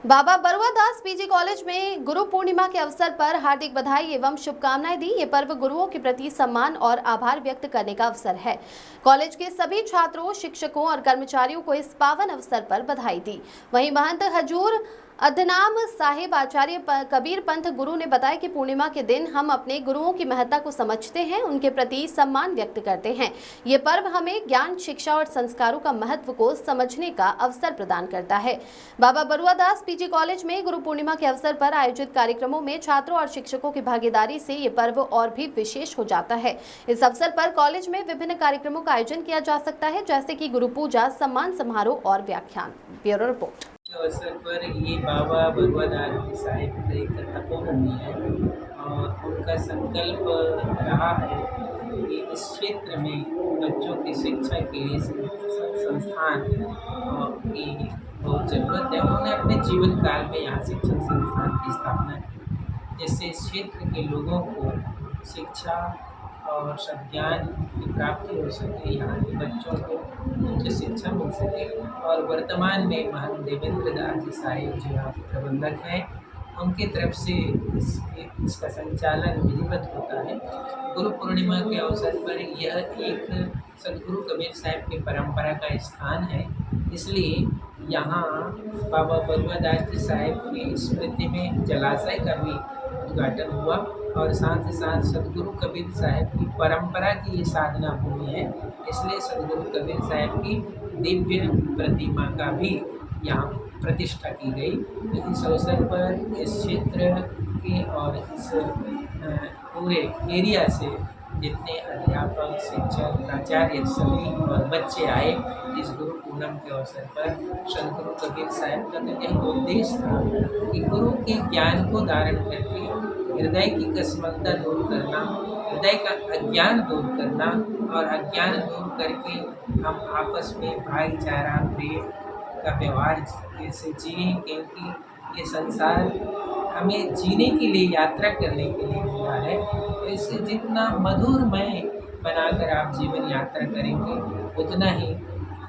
बाबा बरुआ दास PG college में गुरु पूर्णिमा के अवसर पर हार्दिक बधाई एवं शुभकामनाएं दी। ये पर्व गुरुओं के प्रति सम्मान और आभार व्यक्त करने का अवसर है। कॉलेज के सभी छात्रों, शिक्षकों और कर्मचारियों को इस पावन अवसर पर बधाई दी। वहीं महंत हजूर अदनाम साहिब आचार्य कबीर पंथ गुरु ने बताया कि पूर्णिमा के दिन हम अपने गुरुओं की महत्ता को समझते हैं, उनके प्रति सम्मान व्यक्त करते हैं। ये पर्व हमें ज्ञान, शिक्षा और संस्कारों का महत्व को समझने का अवसर प्रदान करता है। बाबा बरुआ दास पीजी कॉलेज में गुरु पूर्णिमा के अवसर पर आयोजित कार्यक्रमों में छात्रों और शिक्षकों की भागीदारी से ये पर्व और भी विशेष हो जाता है। इस अवसर पर कॉलेज में विभिन्न कार्यक्रमों का आयोजन किया जा सकता है, जैसे कि गुरु पूजा, सम्मान समारोह और व्याख्यान। Bureau report. अवसर पर ये बाबा बरुआ दास साहिब का एक तपोभूमि है और उनका संकल्प रहा है कि इस क्षेत्र में बच्चों की शिक्षा के लिए संस्थान की बहुत ज़रूरत है। उन्होंने अपने जीवन काल में यहाँ शिक्षण संस्थान की स्थापना की, जिससे इस क्षेत्र के लोगों को शिक्षा और सज्ञान की प्राप्ति हो सके, यहाँ के बच्चों को उच्च शिक्षा मिल सके। और वर्तमान में महंत देवेंद्र दास जी साहिब जो यहाँ के प्रबंधक हैं, उनकी तरफ से इसका संचालन विधिवत होता है। गुरु पूर्णिमा के अवसर पर यह एक सदगुरु कबीर साहिब की परंपरा का स्थान है, इसलिए यहाँ बाबा बरुआ दास जी साहिब की स्मृति में जलाशय का भी उद्घाटन हुआ और साथ ही साथ सदगुरु कबीर साहिब की परंपरा की ये साधना भूमि है, इसलिए सदगुरु कबीर साहिब की दिव्य प्रतिमा का भी यहाँ प्रतिष्ठा की गई। इस अवसर पर इस क्षेत्र के और इस पूरे एरिया से जितने अध्यापक, शिक्षक, प्राचार्य सभी और बच्चे आए इस गुरु पूनम के अवसर पर। सदगुरु कबीर साहिब का तो यह उद्देश्य था कि गुरु के ज्ञान को धारण करके हृदय की कसमलता दूर करना, हृदय का अज्ञान दूर करना और अज्ञान दूर करके हम आपस में भाईचारा, प्रेम का व्यवहार कैसे जिए, क्योंकि ये संसार हमें जीने के लिए, यात्रा करने के लिए मिला है। तो इसे जितना मधुरमय बनाकर आप जीवन यात्रा करेंगे, उतना ही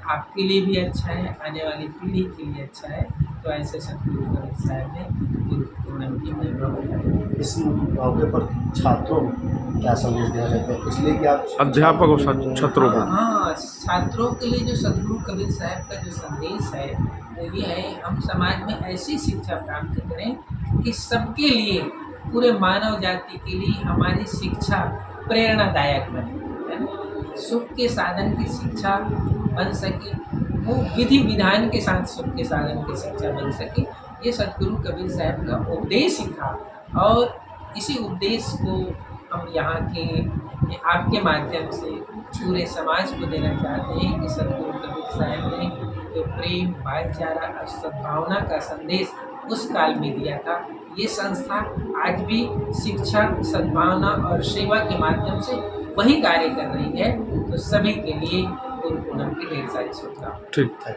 आपके लिए भी अच्छा है, आने वाली पीढ़ी के लिए अच्छा है। तो ऐसे सदगुरु कबीर साहिब ने गुरु पूर्णिमा की महिमा। इस मौके पर छात्रों को क्या संदेश देना चाहते हैं, इसलिए कि आप अध्यापक और छात्रों को? हाँ, छात्रों के लिए जो सदगुरु कबीर साहिब का जो संदेश है वो ये है, हम समाज में ऐसी शिक्षा प्राप्त करें कि सबके लिए, पूरे मानव जाति के लिए हमारी शिक्षा प्रेरणादायक बने, है ना। सुख के साधन की शिक्षा बन सके, वो विधि विधान के साथ सुख के साधन की शिक्षा बन सके, ये सदगुरु कबीर साहिब का उपदेश ही था। और इसी उपदेश को हम यहाँ के आपके माध्यम से पूरे समाज को देना चाहते हैं कि सदगुरु कबीर साहिब ने जो प्रेम, भाईचारा और सद्भावना का संदेश उस काल में दिया था, ये संस्था आज भी शिक्षा, सद्भावना और सेवा के माध्यम से वही कार्य कर रही है। तो सभी के लिए गुरु पूनम की ढेर सारी शुभकामनाएं। ठीक है।